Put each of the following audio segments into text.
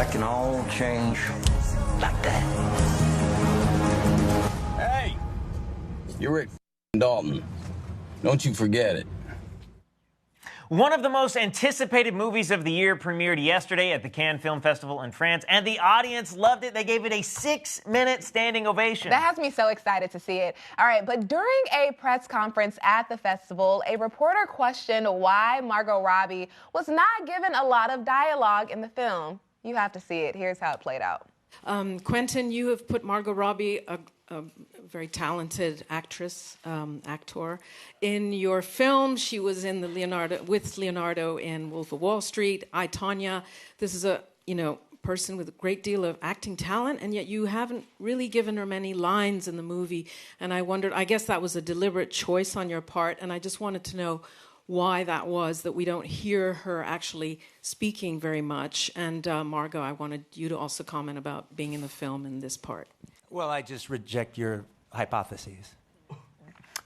That can all change like that. Hey, you're Rick Dalton. Don't you forget it. One of the most anticipated movies of the year premiered yesterday at the Cannes Film Festival in France, and the audience loved it. They gave it a 6-minute standing ovation. That has me so excited to see it. All right, but during a press conference at the festival, a reporter questioned why Margot Robbie was not given a lot of dialogue in the film. You have to see it. Here's how it played out. Quentin, you have put Margot Robbie, a very talented actress, actor, in your film. She was in with Leonardo in Wolf of Wall Street, I, Tonya. This is a person with a great deal of acting talent, and yet you haven't really given her many lines in the movie. And I wondered, I guess that was a deliberate choice on your part, and I just wanted to know why that was, that we don't hear her actually speaking very much. And Margot, I wanted you to also comment about being in the film in this part. Well, I just reject your hypotheses.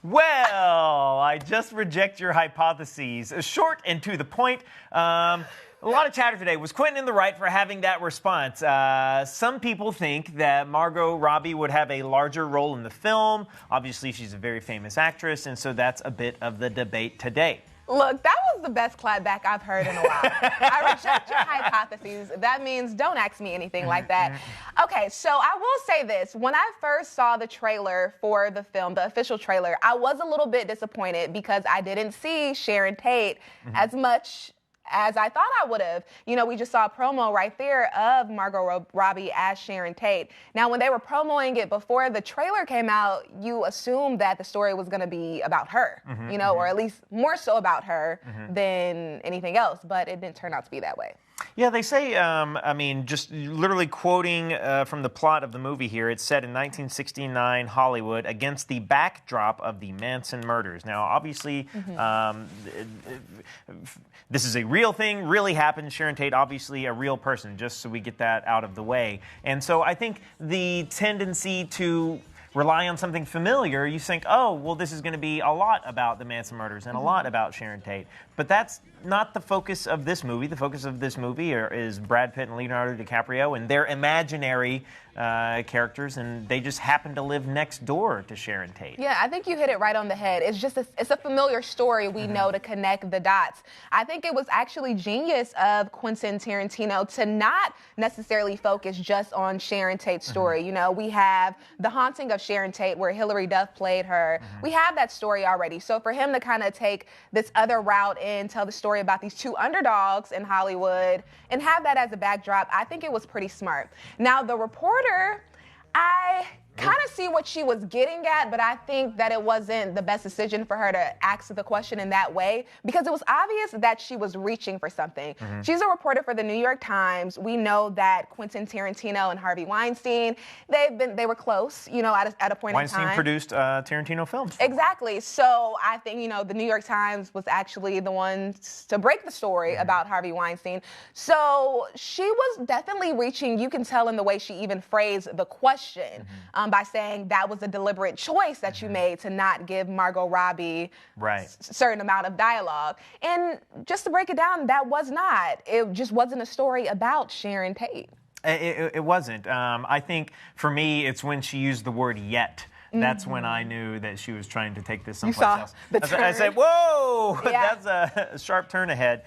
Well, I just reject your hypotheses. Short and to the point. A lot of chatter today. Was Quentin in the right for having that response? Some people think that Margot Robbie would have a larger role in the film. Obviously, she's a very famous actress, and so that's a bit of the debate today. Look, that was the best clapback I've heard in a while. I reject your hypotheses. That means don't ask me anything like that. Okay, so I will say this. When I first saw the trailer for the film, the official trailer, I was a little bit disappointed because I didn't see Sharon Tate as much as I thought I would have. We just saw a promo right there of Margot Robbie as Sharon Tate. Now, when they were promoting it before the trailer came out, you assumed that the story was going to be about her, or at least more so about her than anything else, but it didn't turn out to be that way. Yeah, they say, just literally quoting from the plot of the movie here, it's set in 1969 Hollywood against the backdrop of the Manson murders. Now, obviously, this is a real thing, really happened. Sharon Tate, obviously a real person, just so we get that out of the way. And so I think the tendency to rely on something familiar, you think, oh, well, this is going to be a lot about the Manson murders and a lot about Sharon Tate. But that's not the focus of this movie. The focus of this movie is Brad Pitt and Leonardo DiCaprio and their imaginary characters, and they just happen to live next door to Sharon Tate. Yeah, I think you hit it right on the head. It's just it's a familiar story we know to connect the dots. I think it was actually genius of Quentin Tarantino to not necessarily focus just on Sharon Tate's story. We have The Haunting of Sharon Tate, where Hilary Duff played her. We have that story already. So for him to kind of take this other route and tell the story about these two underdogs in Hollywood and have that as a backdrop, I think it was pretty smart. Now, the reporter, I kind of see what she was getting at, but I think that it wasn't the best decision for her to ask the question in that way because it was obvious that she was reaching for something. She's a reporter for the New York Times. We know that Quentin Tarantino and Harvey Weinstein, they were close, at a point in time. Weinstein produced Tarantino films. Exactly. So I think, the New York Times was actually the ones to break the story about Harvey Weinstein. So she was definitely reaching. You can tell in the way she even phrased the question. By saying that was a deliberate choice that you made to not give Margot Robbie a certain amount of dialogue. And just to break it down, that was not. It just wasn't a story about Sharon Tate. It wasn't. I think for me, it's when she used the word yet. That's when I knew that she was trying to take this someplace else. I said, whoa, that's a sharp turn ahead.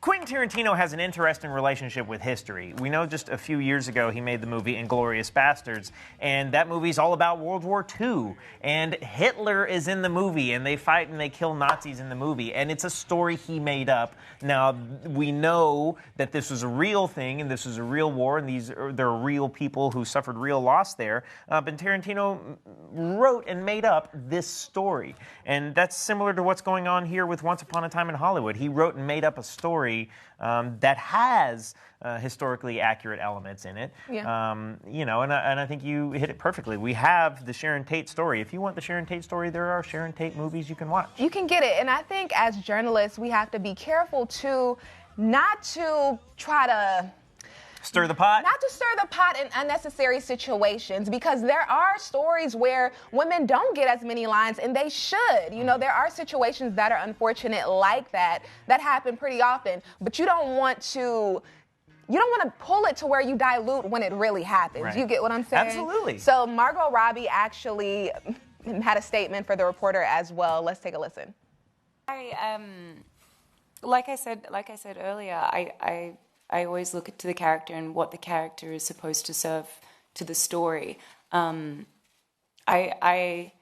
Quentin Tarantino has an interesting relationship with history. We know just a few years ago he made the movie Inglourious Basterds, and that movie's all about World War II. And Hitler is in the movie, and they fight and they kill Nazis in the movie, and it's a story he made up. Now, we know that this was a real thing, and this was a real war, and there are real people who suffered real loss there. But Tarantino wrote and made up this story. And that's similar to what's going on here with Once Upon a Time in Hollywood. He wrote and made up a story that has historically accurate elements in it. And I think you hit it perfectly. We have the Sharon Tate story. If you want the Sharon Tate story, there are Sharon Tate movies you can watch. You can get it. And I think as journalists, we have to be careful not to try to stir the pot? Not to stir the pot in unnecessary situations, because there are stories where women don't get as many lines, and they should. There are situations that are unfortunate like that happen pretty often, but you don't want to you don't want to pull it to where you dilute when it really happens. Right. You get what I'm saying? Absolutely. So Margot Robbie actually had a statement for the reporter as well. Let's take a listen. Like I said earlier, I always look to the character and what the character is supposed to serve to the story. I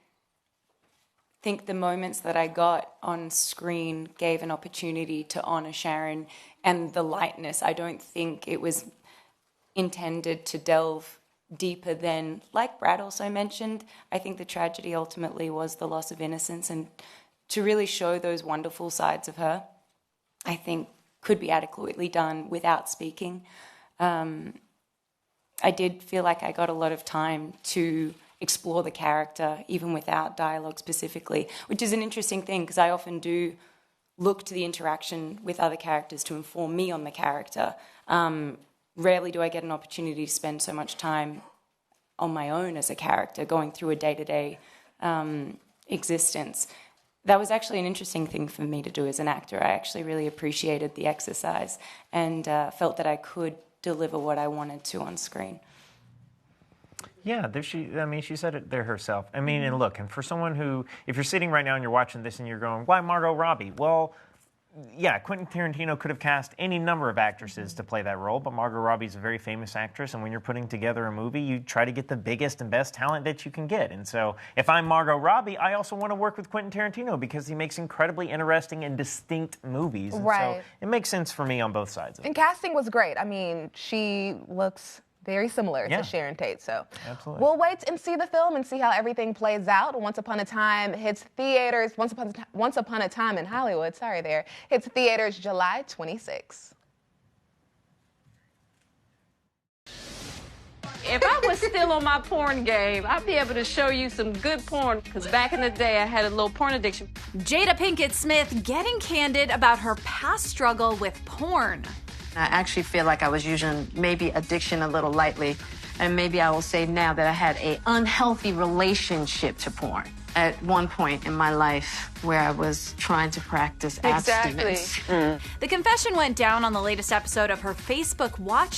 think the moments that I got on screen gave an opportunity to honor Sharon and the lightness. I don't think it was intended to delve deeper than, like Brad also mentioned, I think the tragedy ultimately was the loss of innocence, and to really show those wonderful sides of her, I think could be adequately done without speaking. I did feel like I got a lot of time to explore the character, even without dialogue specifically, which is an interesting thing because I often do look to the interaction with other characters to inform me on the character. Rarely do I get an opportunity to spend so much time on my own as a character, going through a day-to-day existence. That was actually an interesting thing for me to do as an actor. I actually really appreciated the exercise and felt that I could deliver what I wanted to on screen. Yeah, she said it there herself. I mean, and look, and for someone who, if you're sitting right now and you're watching this and you're going, why Margot Robbie? Well, yeah, Quentin Tarantino could have cast any number of actresses to play that role, but Margot Robbie's a very famous actress, and when you're putting together a movie, you try to get the biggest and best talent that you can get. And so, if I'm Margot Robbie, I also want to work with Quentin Tarantino because he makes incredibly interesting and distinct movies. And right. So it makes sense for me on both sides of it. And casting was great. I mean, she looks very similar to Sharon Tate, so absolutely. We'll wait and see the film and see how everything plays out. Once Upon a Time hits theaters. Once Upon a Time in Hollywood, hits theaters July 26th. If I was still on my porn game, I'd be able to show you some good porn, because back in the day, I had a little porn addiction. Jada Pinkett Smith getting candid about her past struggle with porn. I actually feel like I was using maybe addiction a little lightly, and maybe I will say now that I had an unhealthy relationship to porn at one point in my life where I was trying to practice abstinence. The confession went down on the latest episode of her Facebook Watch